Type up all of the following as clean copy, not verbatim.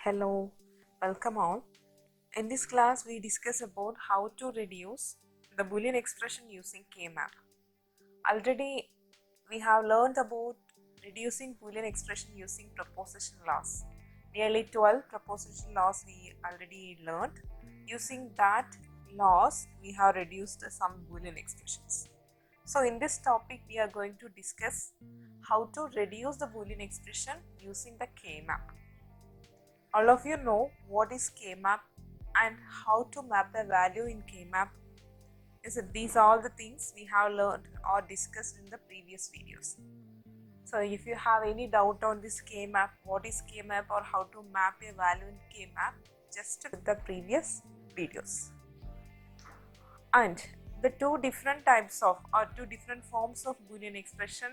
Hello, welcome all. In this class, we discuss about how to reduce the Boolean expression using K-map. Already, we have learned about reducing Boolean expression using proposition laws. Nearly 12 proposition laws we already learned. Using that laws, we have reduced some Boolean expressions. So, in this topic, we are going to discuss how to reduce the Boolean expression using the K-map. All of you know what is K-map and how to map the value in K-map. These are all the things we have learned or discussed in the previous videos. So if you have any doubt on this K-map, what is K-map or how to map a value in K-map, just with the previous videos. And the two different types of or two different forms of Boolean expression,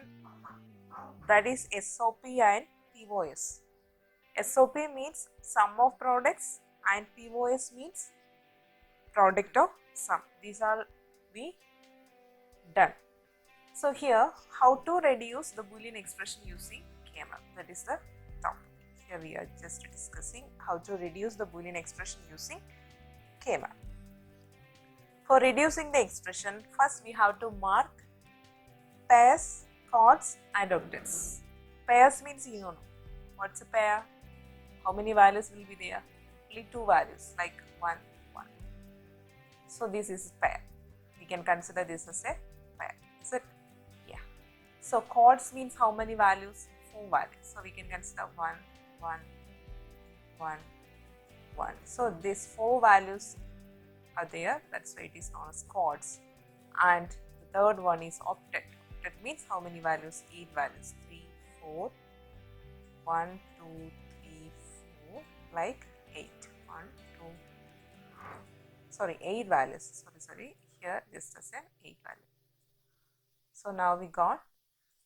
that is SOP and POS. SOP means sum of products and POS means product of sum. These are we done. So here, how to reduce the Boolean expression using K-map. That is the topic. Here we are just discussing how to reduce the Boolean expression using K-map. For reducing the expression, first we have to mark pairs, chords and octets. Pairs means you know. What's a pair? How many values will be there? Only two values like 1, 1. So this is pair. We can consider this as a pair. Is it? Yeah. So chords means how many values? 4 values. So we can consider 1, 1, 1, 1. So these 4 values are there. That's why it is known as chords. And the third one is octet. Octet means how many values? 8 values. 3, 4, 1, 2, 3, 4, like 8. 1, 2, sorry, 8 values. Sorry, here just as an 8 value. So now we got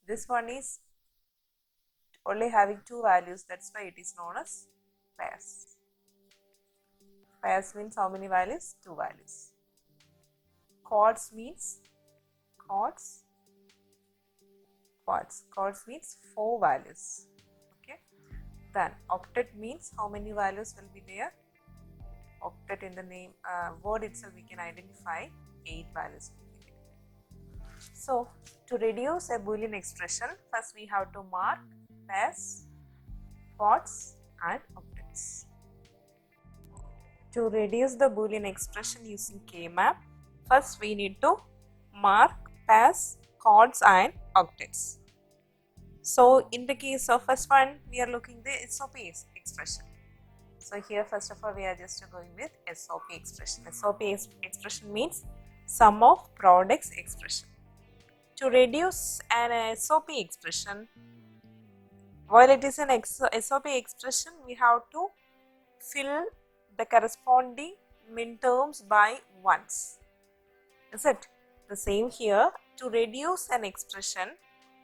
this one is only having 2 values. That's why it is known as pairs. Pairs means how many values? 2 values. Chords means chords means 4 values. Then octet means how many values will be there? Octet in the name word itself we can identify 8 values will be there. So to reduce a Boolean expression, first we have to mark pairs, chords and octets. To reduce the Boolean expression using K-map, first we need to mark pairs, chords and octets. So in the case of first one, we are looking the SOP expression. So here first of all we are just going with SOP expression. SOP expression means sum of products expression. To reduce an SOP expression, while it is an SOP expression, we have to fill the corresponding min terms by ones. Is it? The same here. To reduce an expression,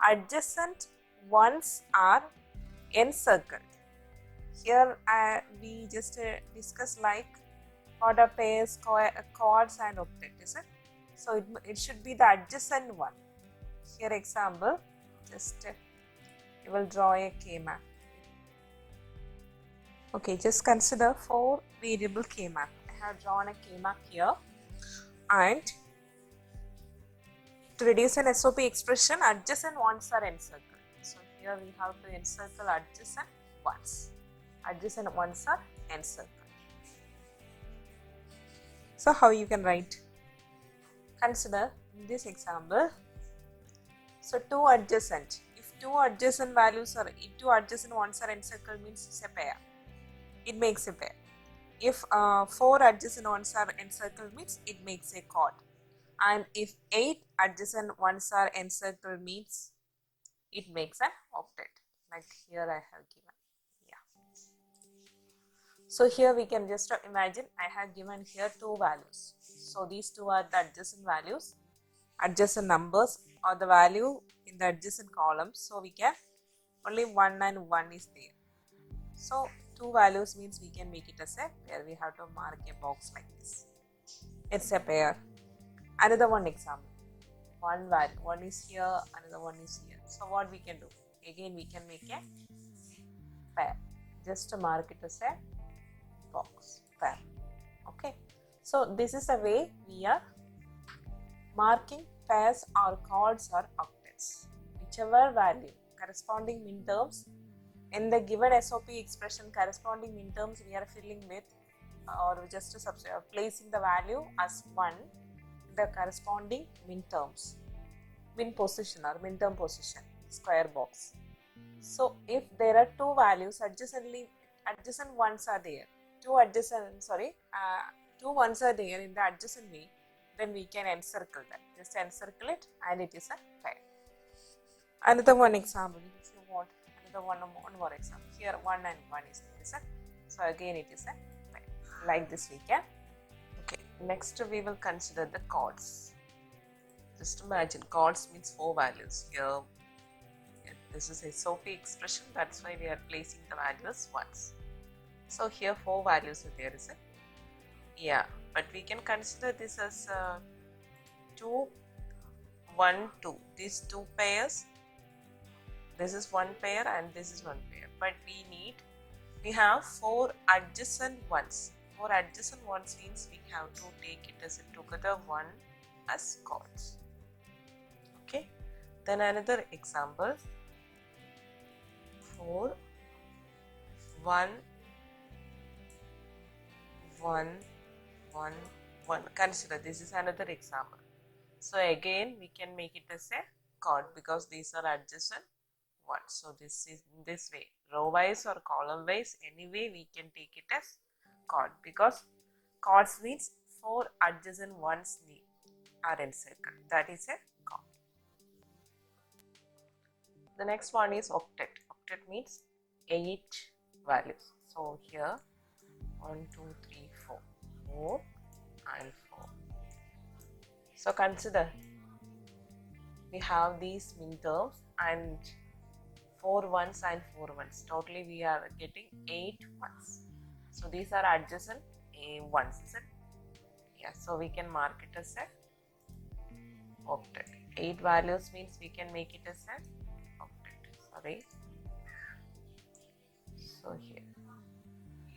adjacent ones are encircled. Here we just discuss like what are pairs, chords and octet, is it? So it should be the adjacent one. Here example, just you will draw a K-map. Okay, just consider 4 variable K-map. I have drawn a K-map here, and to reduce an SOP expression, adjacent ones are encircled. So here we have to encircle adjacent ones. Adjacent ones are encircled. So how you can write? Consider in this example. So 2 adjacent. If 2 adjacent values or 2 adjacent ones are encircled means it's a pair. It makes a pair. If 4 adjacent ones are encircled means it makes a chord. And if 8 adjacent ones are encircled means it makes an octet, like here I have given. So here we can just imagine I have given here 2 values. So these 2 are the adjacent values, adjacent numbers or the value in the adjacent column. So we can only 1 and 1 is there. So 2 values means we can make it as a pair. We have to mark a box like this. It's a pair. Another one example. One value, one is here, another one is here. So what we can do? Again we can make a pair. just mark it as a box pair. Okay, so this is the way we are marking pairs or chords or octets. Whichever value corresponding minterms in the given SOP expression, corresponding minterms we are filling with, or just placing the value as 1 in the corresponding minterms, min position or minterm position, square box. So if there are two values adjacent ones are there, two ones are there in the adjacent way, then we can encircle that. Just encircle it and it is a pair. Another one example, if you want another one more example. Here 1 and 1 is there. So again it is a pair. Like this we can. Okay, next we will consider the chords. Just imagine chords means 4 values. Here this is a SOP expression, that's why we are placing the values once. So here 4 values are there, is it? Yeah, but we can consider this as 2, 1, 2. These 2 pairs, this is 1 pair and this is 1 pair. But we have 4 adjacent ones. 4 adjacent ones means we have to take it as a together 1 as chords. Okay, then another example. 4, 1, 1, 1, 1. Consider this is another example. So again we can make it as a chord because these are adjacent ones. So this is in this way, row wise or column wise, anyway we can take it as chord because chords means 4 adjacent ones are encircled. That is a chord. The next one is octet. Octet means 8 values. So here 1, 2, 3, 4, 4 and 4. So consider we have these minterms and 4 ones and 4 ones. Totally we are getting 8 ones. So these are adjacent ones, is it? Yeah, so we can mark it as a octet. 8 values means we can make it as a octet. So here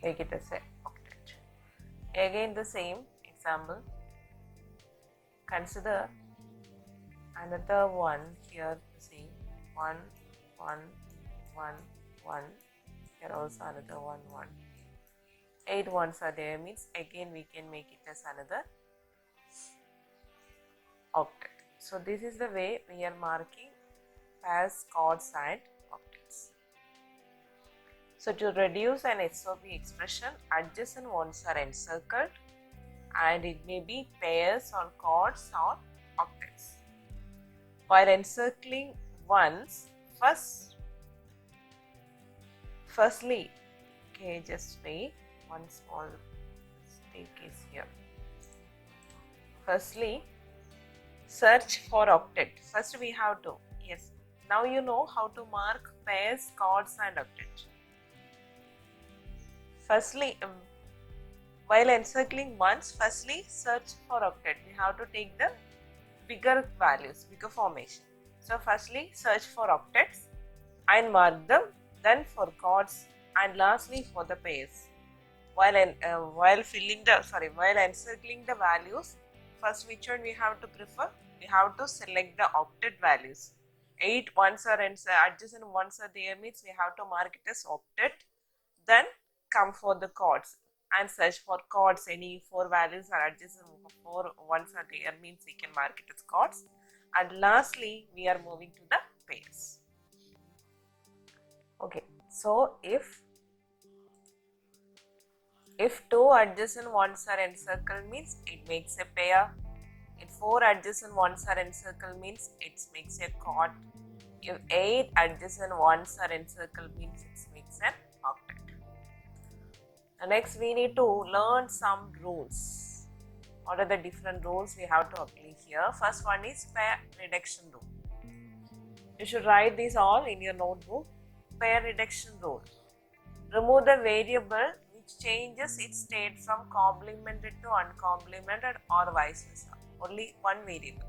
make it as a octet. Again the same example. Consider another one here. See 1, 1, 1, 1. Here also another 1, 1. 8 ones are there means again we can make it as another octet. So this is the way we are marking pairs, chords and octets. So to reduce an SOP expression, adjacent ones are encircled and it may be pairs or chords or octets. While encircling ones, firstly, okay, just wait, one small mistake is here. Firstly, search for octet. First we have to, yes, now you know how to mark pairs, chords and octet. Firstly, while encircling ones, firstly search for octet. We have to take the bigger values, bigger formation. So firstly search for octets and mark them, then for chords and lastly for the pairs. While encircling the values, first which one we have to prefer? We have to select the octet values. 8 ones are adjacent ones are there means we have to mark it as octet. Then come for the chords and search for chords. Any 4 values are adjacent, 4 ones are there means we can mark it as chords. And lastly we are moving to the pairs. Okay, so if 2 adjacent ones are encircled means it makes a pair. If 4 adjacent ones are encircled means it makes a chord. If 8 adjacent ones are encircled means it makes an octet. Next we need to learn some rules. What are the different rules we have to apply here? First one is pair reduction rule. You should write these all in your notebook. Pair reduction rule. Remove the variable which changes its state from complemented to uncomplemented or vice versa. Only one variable.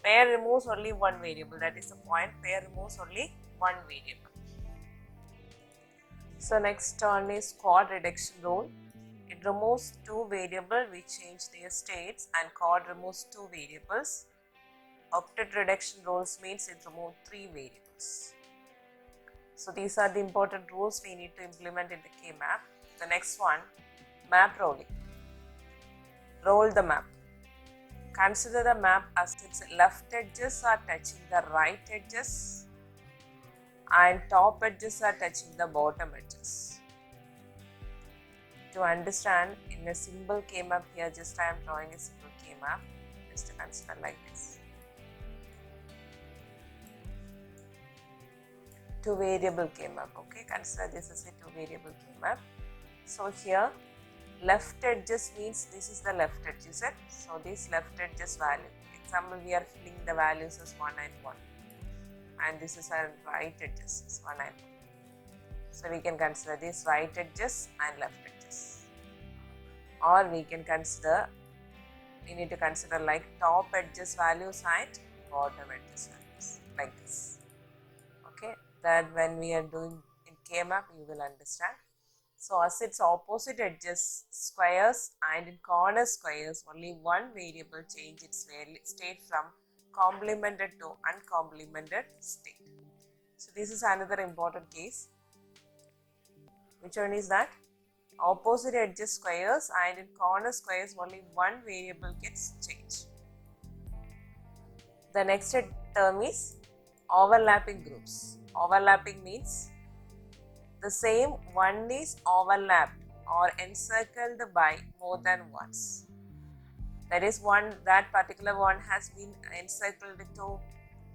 Pair removes only one variable. That is the point. Pair removes only one variable. So next one is chord reduction rule. It removes two variables which change their states, and chord removes two variables. Octet reduction rules means it removes three variables. So these are the important rules we need to implement in the K-map. The next one, map rolling. Roll the map. Consider the map as its left edges are touching the right edges and top edges are touching the bottom edges. To understand in a simple K-map here, just I am drawing a simple K-map. Just consider like this. Two variable K-map, okay? Consider this as a two variable K-map. So here left edges means this is the left edge, is it? So this left edges value. Example, we are filling the values as 1 and 1. And this is our right edges is 1 and 1. So we can consider this right edges and left edges. Or we can consider, we need to consider like top edges values and bottom edges values, like this. Okay, that when we are doing in K-map, you will understand. So as its opposite edges squares and in corner squares, only one variable change its state from complemented to uncomplemented state. So this is another important case. Which one is that? Opposite edges squares and in corner squares, only one variable gets changed. The next term is overlapping groups. Overlapping means the same one is overlapped or encircled by more than once. That is, that particular one has been encircled to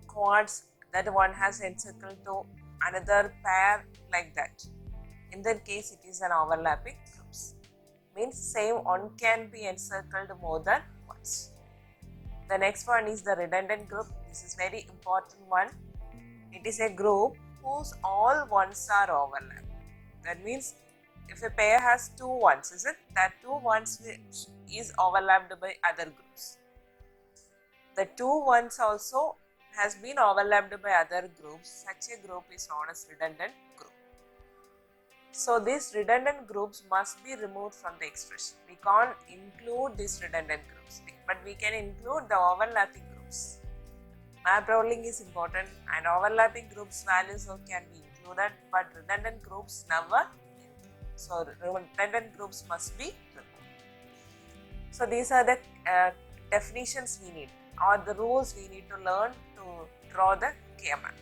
chords, that one has encircled to another pair, like that. In that case, it is an overlapping groups. Means same one can be encircled more than once. The next one is the redundant group. This is very important one. It is a group whose all ones are overlapped. That means if a pair has two ones, is it? That two ones is overlapped by other groups. The two ones also has been overlapped by other groups. Such a group is known as redundant group. So these redundant groups must be removed from the expression. We can't include these redundant groups, but we can include the overlapping groups. Map rolling is important and overlapping groups values can be included, but redundant groups never. So redundant groups must be removed. So these are the definitions we need, or the rules we need to learn to draw the K-map.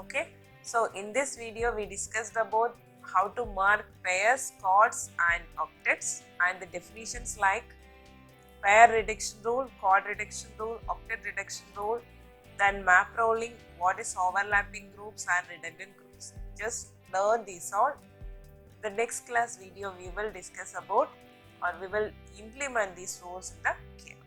Okay. So in this video we discussed about how to mark pairs, chords and octets, and the definitions like pair reduction rule, chord reduction rule, octet reduction rule, then map rolling, what is overlapping groups and redundant groups. Just learn these all. The next class video we will discuss about, or we will implement these rules in the K-map.